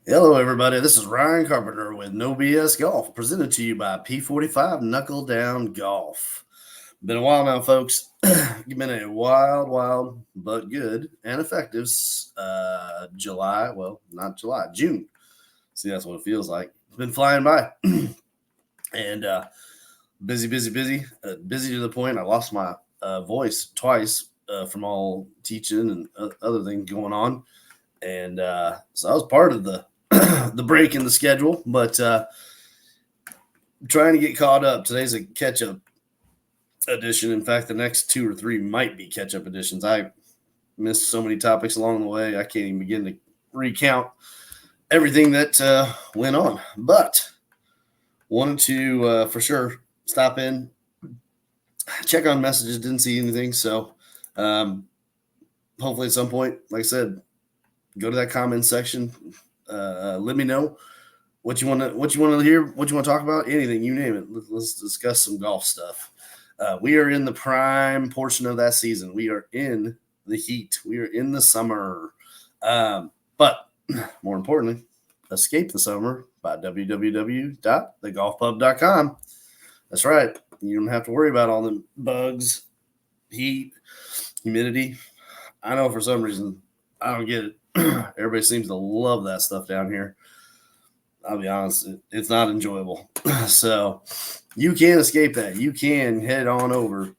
Hello, everybody. This is Ryan Carpenter with No BS Golf, presented to you by P45 Knuckle Down Golf. Been a while now, folks. It's been a wild, but good and effective July. Well, not July, June. See, that's what it feels like. It's been flying by, and busy to the point I lost my voice twice from all teaching and other things going on, and so I was part of the the break in the schedule, but trying to get caught up. Today's a catch up edition. In fact, the next two or three might be catch up editions. I missed so many topics along the way, I can't even begin to recount everything that went on. But wanted to for sure stop in, check on messages. Didn't see anything, so hopefully at some point, like I said, go to that comment section. Let me know what you want to hear, what you want to talk about, anything, you name it. Let's discuss some golf stuff. We are in the prime portion of that season. We are in the heat. We are in the summer. But more importantly, escape the summer by www.thegolfpub.com. That's right. You don't have to worry about all the bugs, heat, humidity. I know for some reason I don't get it. Everybody seems to love that stuff down here. I'll be honest, it's not enjoyable. So you can escape that. You can head on over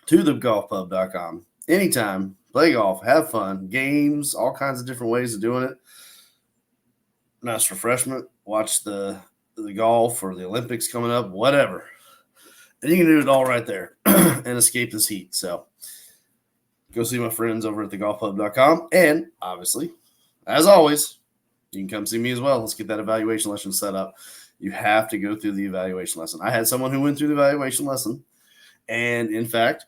to thegolfpub.com anytime, play golf, have fun, games, all kinds of different ways of doing it. Nice refreshment, watch the golf or the Olympics coming up, whatever. And you can do it all right there and escape this heat. So go see my friends over at thegolfpub.com. And obviously, as always, you can come see me as well. Let's get that evaluation lesson set up. You have to go through the evaluation lesson. I had someone who went through the evaluation lesson, and in fact,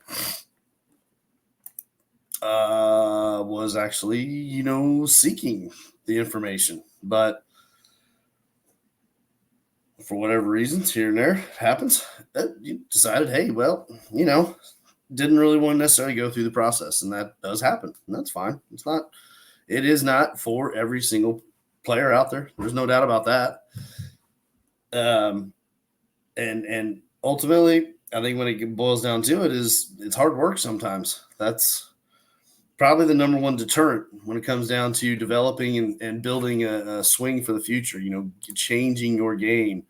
was actually, seeking the information. But for whatever reasons, here and there, it happens. You decided, hey, well, didn't really want to necessarily go through the process, and that does happen, and that's fine. It is not for every single player out there. There's no doubt about that. And ultimately, I think when it boils down to it, is it's hard work sometimes. That's probably the number one deterrent when it comes down to developing and building a swing for the future. Changing your game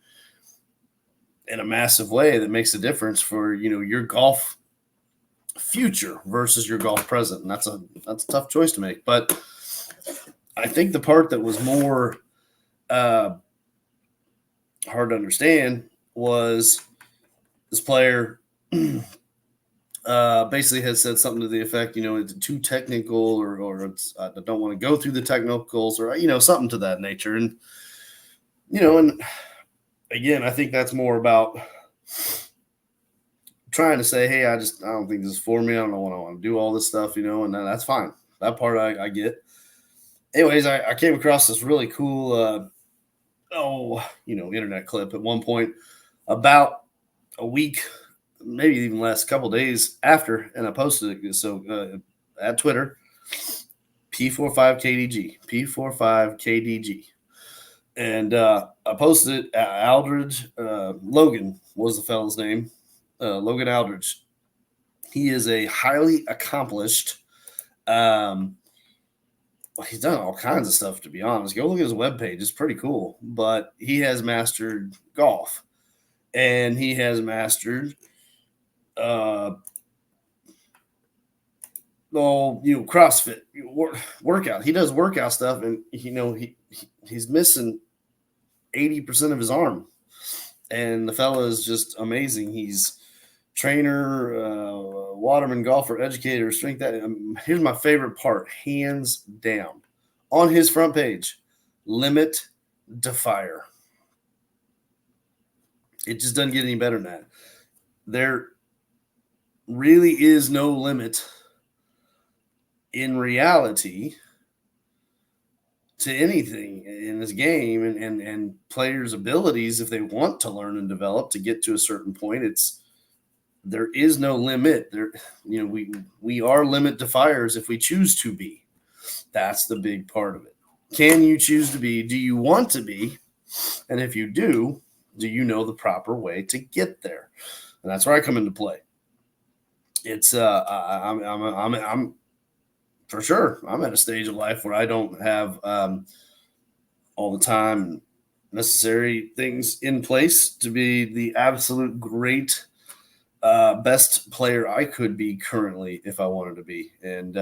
in a massive way that makes a difference for your golf future versus your golf present, and that's a tough choice to make. But I think the part that was more hard to understand was this player basically had said something to the effect, it's too technical, or it's, I don't want to go through the technicals, or something to that nature. And and again, I think that's more about trying to say, hey, I don't think this is for me. I don't know what I want to do, all this stuff, and that's fine. That part I get. Anyways, I came across this really cool internet clip at one point about a week, maybe even less, couple days after, and I posted it. So at Twitter, P45KDG, P45KDG. And I posted it. Aldridge Logan was the fellow's name. Logan Aldridge. He is a highly accomplished. He's done all kinds of stuff, to be honest. Go look at his webpage. It's pretty cool. But he has mastered golf. And he has mastered CrossFit workout. He does workout stuff, and he's missing 80% of his arm. And the fella is just amazing. He's trainer, waterman, golfer, educator, strength. Here's my favorite part, hands down, on his front page: limit defier. It just doesn't get any better than that. There really is no limit in reality to anything in this game, and players' abilities, if they want to learn and develop to get to a certain point. There is no limit. We are limit defiers if we choose to be. That's the big part of it. can you choose to be? Do you want to be? And if you do you know the proper way to get there? And that's where I come into play. It's I'm for sure. I'm at a stage of life where I don't have all the time necessary things in place to be the absolute great best player I could be currently if I wanted to be. And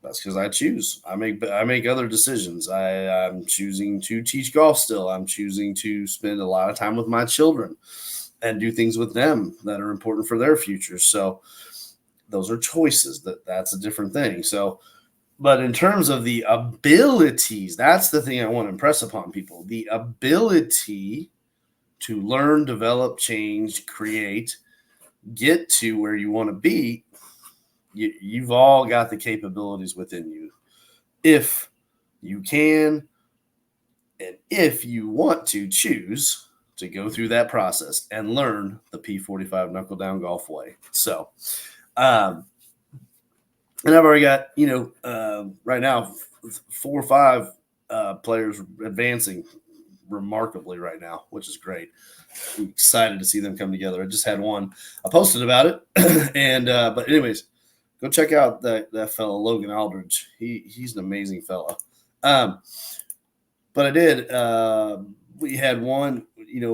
that's because I choose. I make other decisions. I'm choosing to teach golf still. I'm choosing to spend a lot of time with my children and do things with them that are important for their future. So those are choices. That's a different thing. So, but in terms of the abilities, that's the thing I want to impress upon people. The ability to learn, develop, change, create, get to where you want to be, you've all got the capabilities within you. If you can, and if you want to choose to go through that process and learn the P45 knuckle down golf way. So, and I've already got, right now, 4 or 5 players advancing remarkably right now, which is great. I'm excited to see them come together. I just had one. I posted about it, and but anyways, go check out that fellow Logan Aldridge. He's an amazing fellow. But I did. We had one.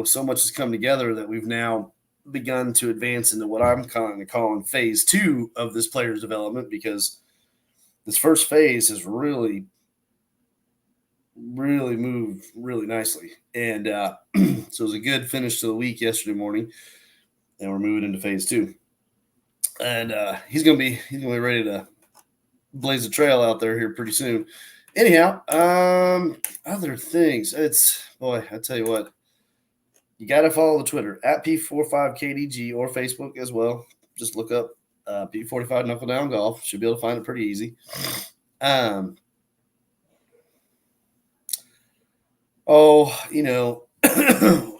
So much has come together that we've now begun to advance into what I'm kind of calling phase 2 of this player's development, because this first phase has really moved really nicely. And so it was a good finish to the week yesterday morning, and we're moving into phase 2. And he's gonna be ready to blaze a trail out there here pretty soon. Anyhow, other things. I tell you what, you got to follow the Twitter at P45KDG or Facebook as well. Just look up P45 Knuckle Down Golf. Should be able to find it pretty easy.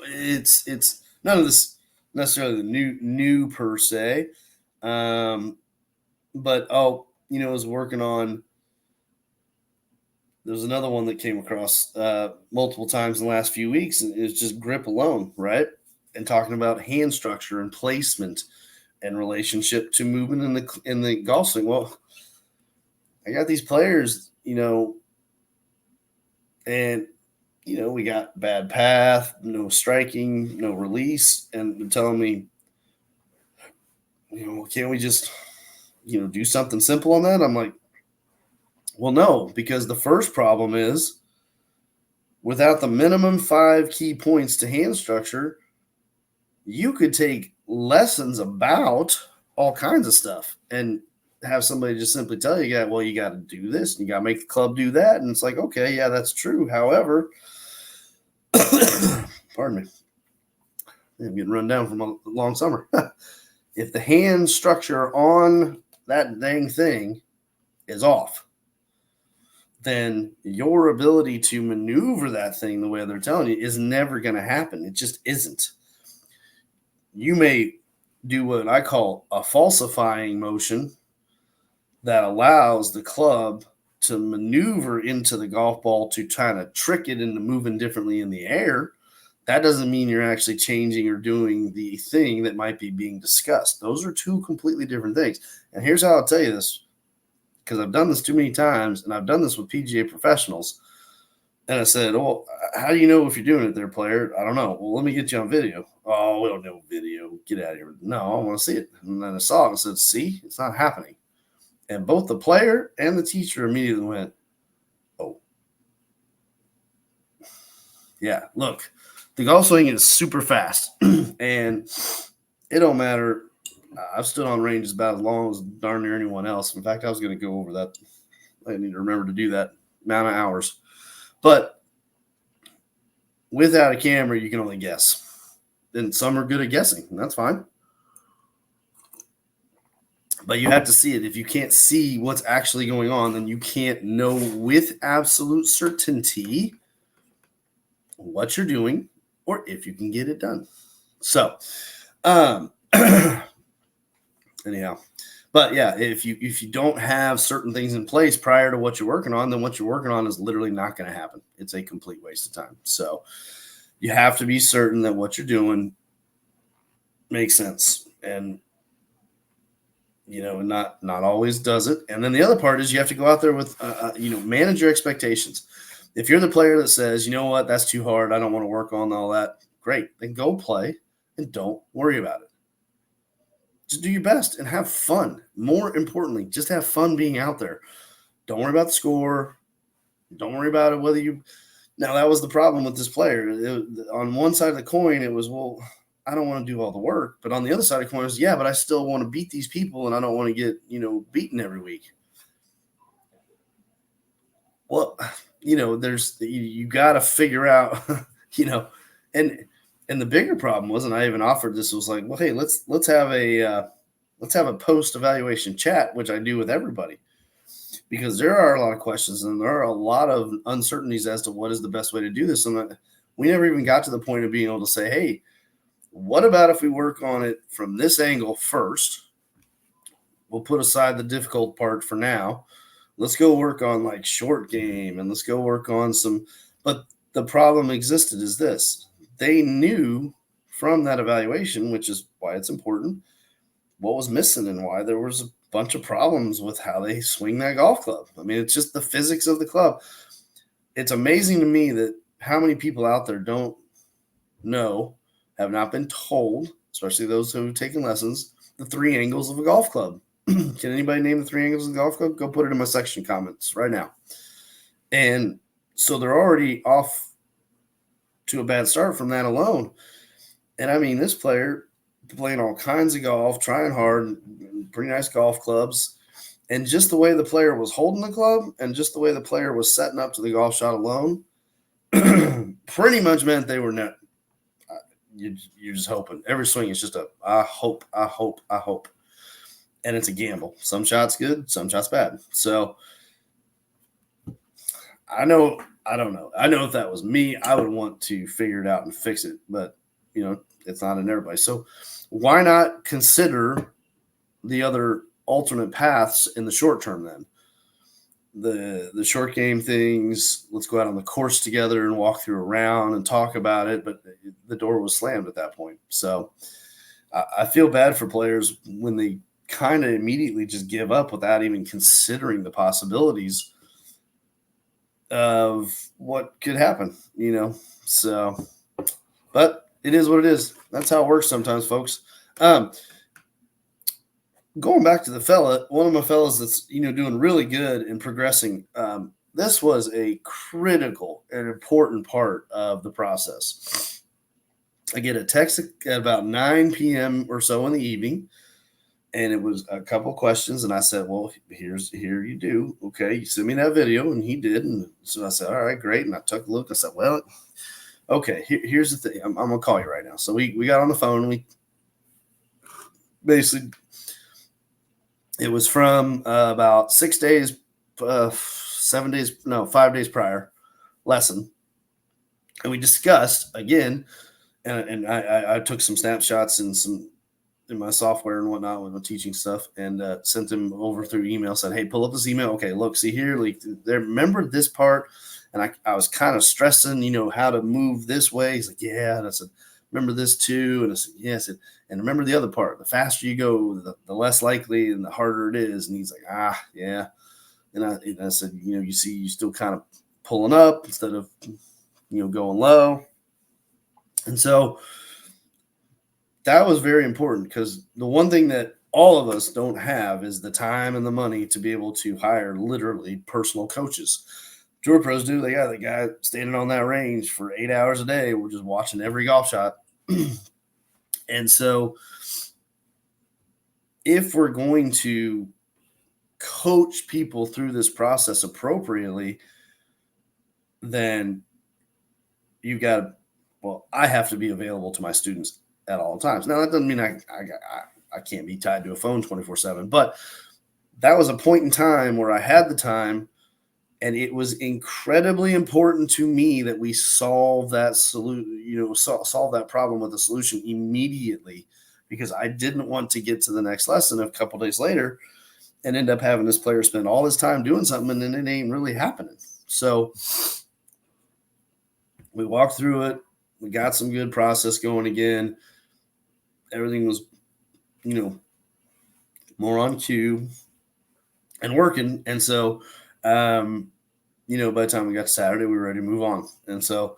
It's none of this necessarily new per se. But I was working on. There's another one that came across multiple times in the last few weeks, and it's just grip alone, right? And talking about hand structure and placement and relationship to movement in the golf swing. Well, I got these players, and we got bad path, no striking, no release, and they're telling me, can't we just, do something simple on that? I'm like, well, no, because the first problem is without the minimum 5 key points to hand structure, you could take lessons about all kinds of stuff and have somebody just simply tell you, well, you got to do this, and you got to make the club do that. And it's like, okay, yeah, that's true. However, pardon me, I'm getting run down from a long summer. If the hand structure on that dang thing is off, then your ability to maneuver that thing the way they're telling you is never going to happen. It just isn't. You may do what I call a falsifying motion that allows the club to maneuver into the golf ball to kind of trick it into moving differently in the air. That doesn't mean you're actually changing or doing the thing that might be being discussed. Those are 2 completely different things. And here's how I'll tell you this, because I've done this too many times, and I've done this with PGA professionals. And I said, well, how do you know if you're doing it there, player? I don't know. Well, let me get you on video. Oh, we don't know video. Get out of here. No, I want to see it. And then I saw it and said, see, it's not happening. And both the player and the teacher immediately went, oh. Yeah, look, the golf swing is super fast. And it don't matter. I've stood on ranges about as long as darn near anyone else. In fact, I was going to go over that. I need to remember to do that amount of hours. But without a camera, you can only guess. And some are good at guessing, and that's fine. But you have to see it. If you can't see what's actually going on, then you can't know with absolute certainty what you're doing or if you can get it done. So, anyhow, But yeah, if you don't have certain things in place prior to what you're working on, then what you're working on is literally not going to happen. It's a complete waste of time. So you have to be certain that what you're doing makes sense. And not always does it. And then the other part is you have to go out there with manage your expectations. If you're the player that says, you know what, that's too hard, I don't want to work on all that, great, then go play and don't worry about it. Just do your best and have fun. More importantly, just have fun being out there. Don't worry about the score. Don't worry about it whether you. Now that was the problem with this player. On one side of the coin, it was, well, I don't want to do all the work, but on the other side of the coin is, yeah, but I still want to beat these people, and I don't want to get beaten every week. Well, there's you got to figure out, and the bigger problem wasn't I even offered this was like, well, hey, let's have a post evaluation chat, which I do with everybody, because there are a lot of questions and there are a lot of uncertainties as to what is the best way to do this, and we never even got to the point of being able to say, hey, what about if we work on it from this angle first? We'll put aside the difficult part for now. Let's go work on like short game and let's go work on some. But the problem existed is this. They knew from that evaluation, which is why it's important, what was missing and why there was a bunch of problems with how they swing that golf club. I mean, it's just the physics of the club. It's amazing to me that how many people out there don't know, have not been told, especially those who have taken lessons, the three angles of a golf club. Can anybody name the three angles of the golf club? Go put it in my section comments right now. And so they're already off to a bad start from that alone. And I mean, this player playing all kinds of golf, trying hard, pretty nice golf clubs. And just the way the player was holding the club and just the way the player was setting up to the golf shot alone pretty much meant they were not. You're just hoping. Every swing is just I hope. And it's a gamble. Some shots good, some shots bad. So I don't know. I know if that was me, I would want to figure it out and fix it. But, it's not in everybody. So why not consider the other alternate paths in the short term then? The short game things, let's go out on the course together and walk through a round and talk about it. But the door was slammed at that point. So I feel bad for players when they kind of immediately just give up without even considering the possibilities of what could happen, So, but it is what it is. That's how it works sometimes, folks. Going back to the fella, one of my fellas that's doing really good and progressing. This was a critical and important part of the process. I get a text at about 9 p.m. or so in the evening, and it was a couple questions. And I said, "Well, here you do. Okay, you send me that video," and he did. And so I said, "All right, great." And I took a look. I said, "Well, okay. Here's the thing. I'm gonna call you right now." So we got on the phone. And we basically. It was from about 6 days, 7 days, no, 5 days prior lesson. And we discussed again, and I took some snapshots and some in my software and whatnot with my teaching stuff and sent them over through email, said, hey, pull up this email. Okay, look, see here, like there, remember this part? And I was kind of stressing, how to move this way. He's like, yeah. And I said, remember this too? And I said, yes. And remember the other part, the faster you go, the less likely and the harder it is. And he's like, yeah. And I said, you see, you still kind of pulling up instead of, going low. And so that was very important because the one thing that all of us don't have is the time and the money to be able to hire literally personal coaches. Tour pros do. They got the guy standing on that range for 8 hours a day. We're just watching every golf shot. And so if we're going to coach people through this process appropriately, then you got, I have to be available to my students at all times. Now, that doesn't mean I can't be tied to a phone 24/7, but that was a point in time where I had the time, and it was incredibly important to me that we solve that solve that problem with a solution immediately, because I didn't want to get to the next lesson a couple days later and end up having this player spend all his time doing something and then it ain't really happening. So we walked through it. We got some good process going again. Everything was, more on cue and working. And so, by the time we got to Saturday, we were ready to move on. And so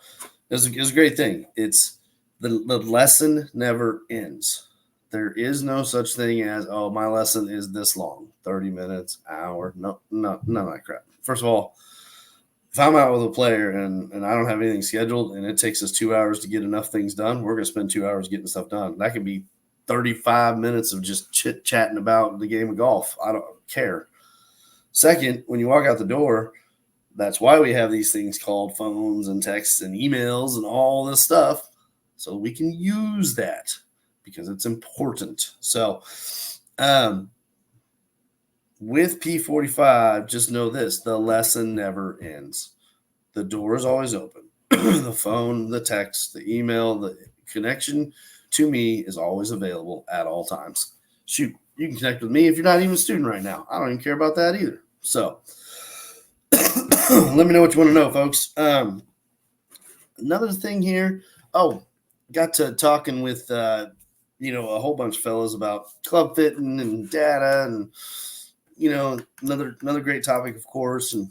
it was a great thing. It's the lesson never ends. There is no such thing as, oh, my lesson is this long, 30 minutes, hour. No, none of that crap. First of all, if I'm out with a player and I don't have anything scheduled and it takes us 2 hours to get enough things done, we're going to spend 2 hours getting stuff done. That could be 35 minutes of just chit-chatting about the game of golf. I don't care. Second, when you walk out the door, that's why we have these things called phones and texts and emails and all this stuff, so we can use that because it's important. So with P45, just know this: the lesson never ends. The door is always open. The phone, the text, the email, the connection to me is always available at all times. Shoot, you can connect with me if you're not even a student right now. I don't even care about that either. So let me know what you want to know, folks. Another thing here. Oh, got to talking with, a whole bunch of fellows about club fitting and data and, another great topic, of course. And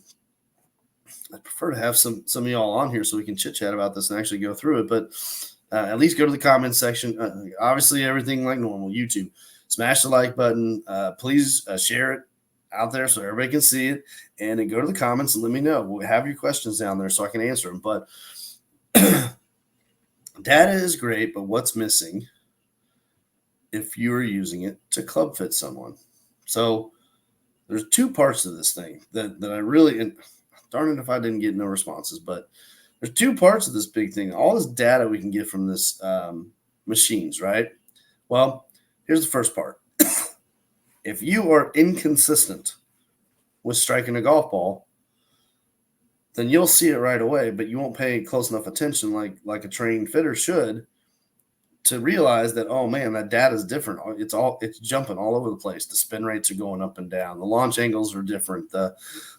I'd prefer to have some of y'all on here so we can chit chat about this and actually go through it. But at least go to the comments section. Obviously, everything like normal. YouTube, smash the like button. Please share it out there so everybody can see it. And then go to the comments and let me know. We'll have your questions down there so I can answer them. But data is great, but what's missing if you are using it to club fit someone? So there's two parts to this thing that I really, and darn it if I didn't get no responses, but there's two parts of this big thing. All this data we can get from this machines, right? Well, here's the first part. If you are inconsistent with striking a golf ball, then you'll see it right away, but you won't pay close enough attention like a trained fitter should to realize that, oh man, that data is different. It's jumping all over the place. The spin rates are going up and down. The launch angles are different. The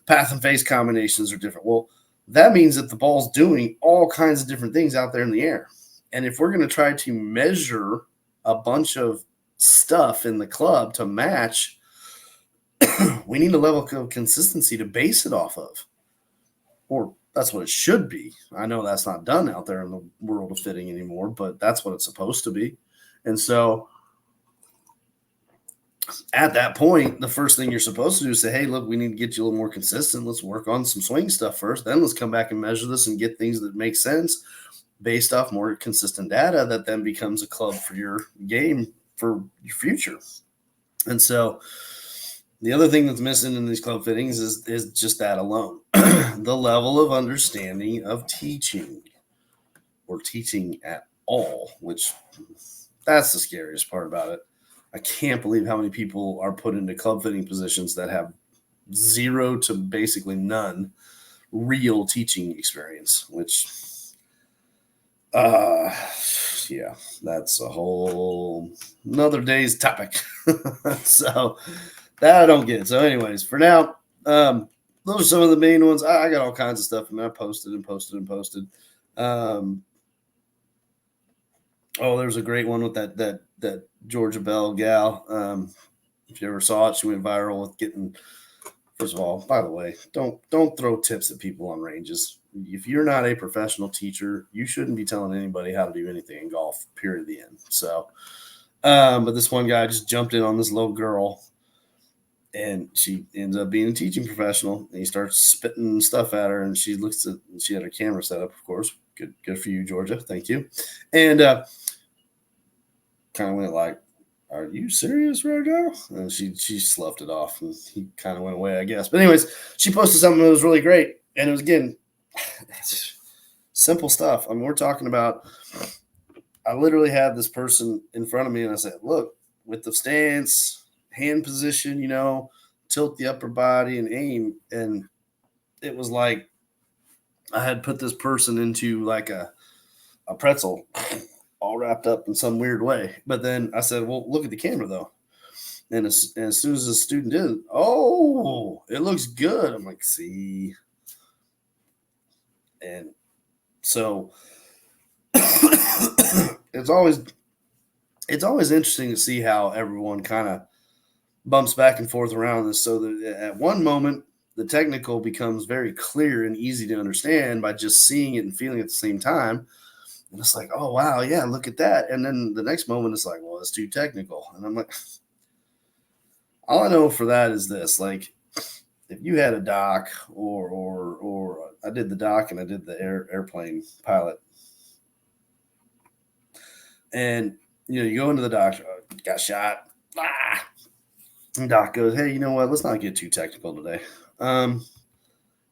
path and face combinations are different. Well, that means that the ball's doing all kinds of different things out there in the air. And if we're going to try to measure a bunch of stuff in the club to match, we need a level of consistency to base it off of. Or that's what it should be. I know that's not done out there in the world of fitting anymore, but that's what it's supposed to be. And so at that point, the first thing you're supposed to do is say, hey, look, we need to get you a little more consistent. Let's work on some swing stuff first. Then let's come back and measure this and get things that make sense based off more consistent data that then becomes a club for your game for your future. And so the other thing that's missing in these club fittings is just that alone. The level of understanding of teaching or teaching at all, which that's the scariest part about it. I can't believe how many people are put into club fitting positions that have zero to basically none real teaching experience, which, yeah, that's a whole another day's topic. So that I don't get. So anyways, for now, those are some of the main ones. I got all kinds of stuff. I mean, I posted. There's a great one with that Georgia Bell gal. If you ever saw it, she went viral with getting. First of all, by the way, don't throw tips at people on ranges. If you're not a professional teacher, you shouldn't be telling anybody how to do anything in golf. Period. The end. So, but this one guy just jumped in on this little girl. And she ends up being a teaching professional. And he starts spitting stuff at her, and she had her camera set up, of course. Good for you, Georgia. Thank you. And kind of went like, "Are you serious right now?" And she sloughed it off, and he kind of went away, I guess. But anyways, she posted something that was really great, and it was again simple stuff. I mean, we're talking about. I literally had this person in front of me, and I said, "Look, with the stance, hand position, tilt the upper body and aim." And it was like I had put this person into like a pretzel all wrapped up in some weird way. But then I said, well, look at the camera though. And as soon as the student did, oh, it looks good. I'm like, see. And so it's always interesting to see how everyone kind of bumps back and forth around this. So that at one moment, the technical becomes very clear and easy to understand by just seeing it and feeling it at the same time. And it's like, oh, wow, yeah, look at that. And then the next moment, it's like, well, it's too technical. And I'm like, all I know for that is this. Like, if you had a doc or I did the doc and I did the airplane pilot. And, you go into the doctor, got shot. And doc goes, hey, you know what? Let's not get too technical today.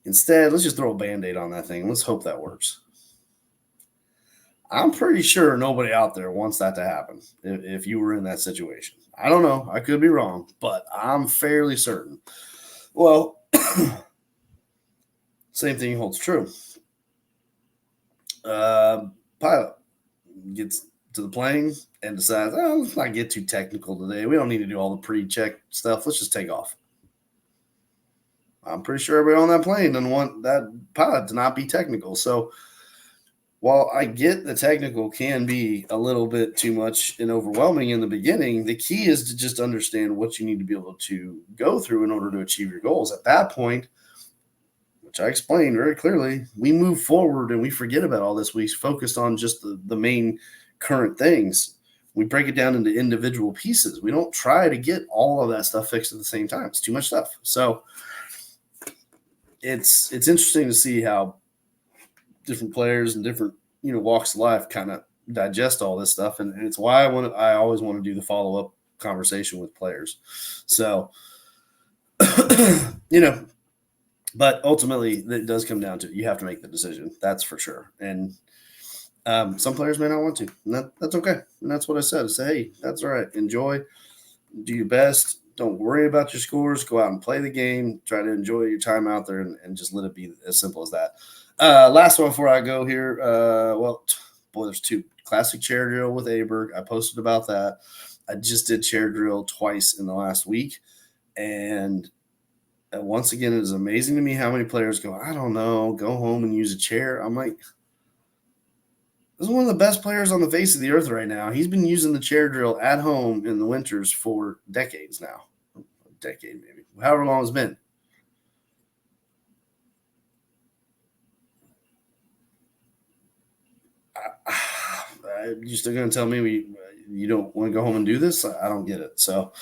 Instead, let's just throw a Band-Aid on that thing. And let's hope that works. I'm pretty sure nobody out there wants that to happen if you were in that situation. I don't know. I could be wrong, but I'm fairly certain. Well, same thing holds true. Pilot gets to the plane and decides, let's not get too technical today. We don't need to do all the pre-check stuff. Let's just take off. I'm pretty sure everybody on that plane doesn't want that pilot to not be technical. So while I get the technical can be a little bit too much and overwhelming in the beginning, the key is to just understand what you need to be able to go through in order to achieve your goals. At that point, which I explained very clearly, we move forward and we forget about all this. We focused on just the main current things. We break it down into individual pieces. We don't try to get all of that stuff fixed at the same time. It's too much stuff. So it's interesting to see how different players and different walks of life kind of digest all this stuff, and it's why I always want to do the follow-up conversation with players. So but ultimately it does come down to you have to make the decision. That's for sure. And some players may not want to, and that's okay. And that's what I said. I say, hey, that's all right. Enjoy, do your best. Don't worry about your scores. Go out and play the game. Try to enjoy your time out there and just let it be as simple as that. Last one before I go here. There's two. Classic chair drill with Aberg. I posted about that. I just did chair drill twice in the last week. And once again, it is amazing to me how many players go, I don't know, go home and use a chair. I'm like, this is one of the best players on the face of the earth right now. He's been using the chair drill at home in the winters for decades now. A decade, maybe. However long it's been. You're still going to tell me you don't want to go home and do this? I don't get it. So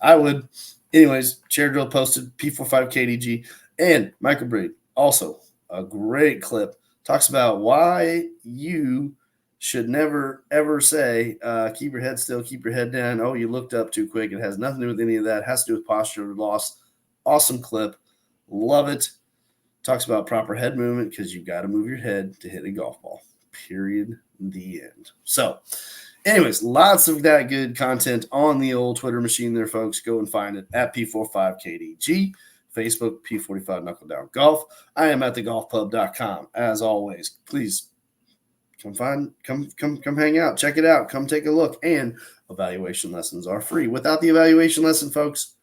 I would. Anyways, chair drill posted, P45KDG. And Michael Breed, also a great clip, talks about why you should never, ever say, keep your head still, keep your head down. Oh, you looked up too quick. It has nothing to do with any of that. It has to do with posture loss. Awesome clip. Love it. Talks about proper head movement because you've got to move your head to hit a golf ball. Period. The end. So, anyways, lots of that good content on the old Twitter machine there, folks. Go and find it at P45KDG. Facebook, P45 Knuckle Down Golf. I am at thegolfpub.com. As always, please come hang out. Check it out. Come take a look. And evaluation lessons are free. Without the evaluation lesson, folks,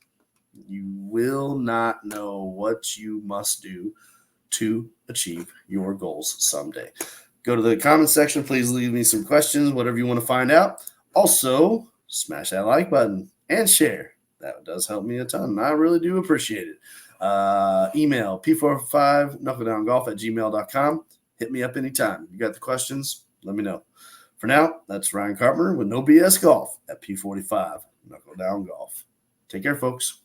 you will not know what you must do to achieve your goals someday. Go to the comment section. Please leave me some questions, whatever you want to find out. Also, smash that like button and share. That does help me a ton. I really do appreciate it. Email p45knuckledowngolf@gmail.com. Hit me up anytime. You got the questions? Let me know. For now, that's Ryan Carpenter with No BS Golf at P45 Knuckle Down Golf. Take care, folks.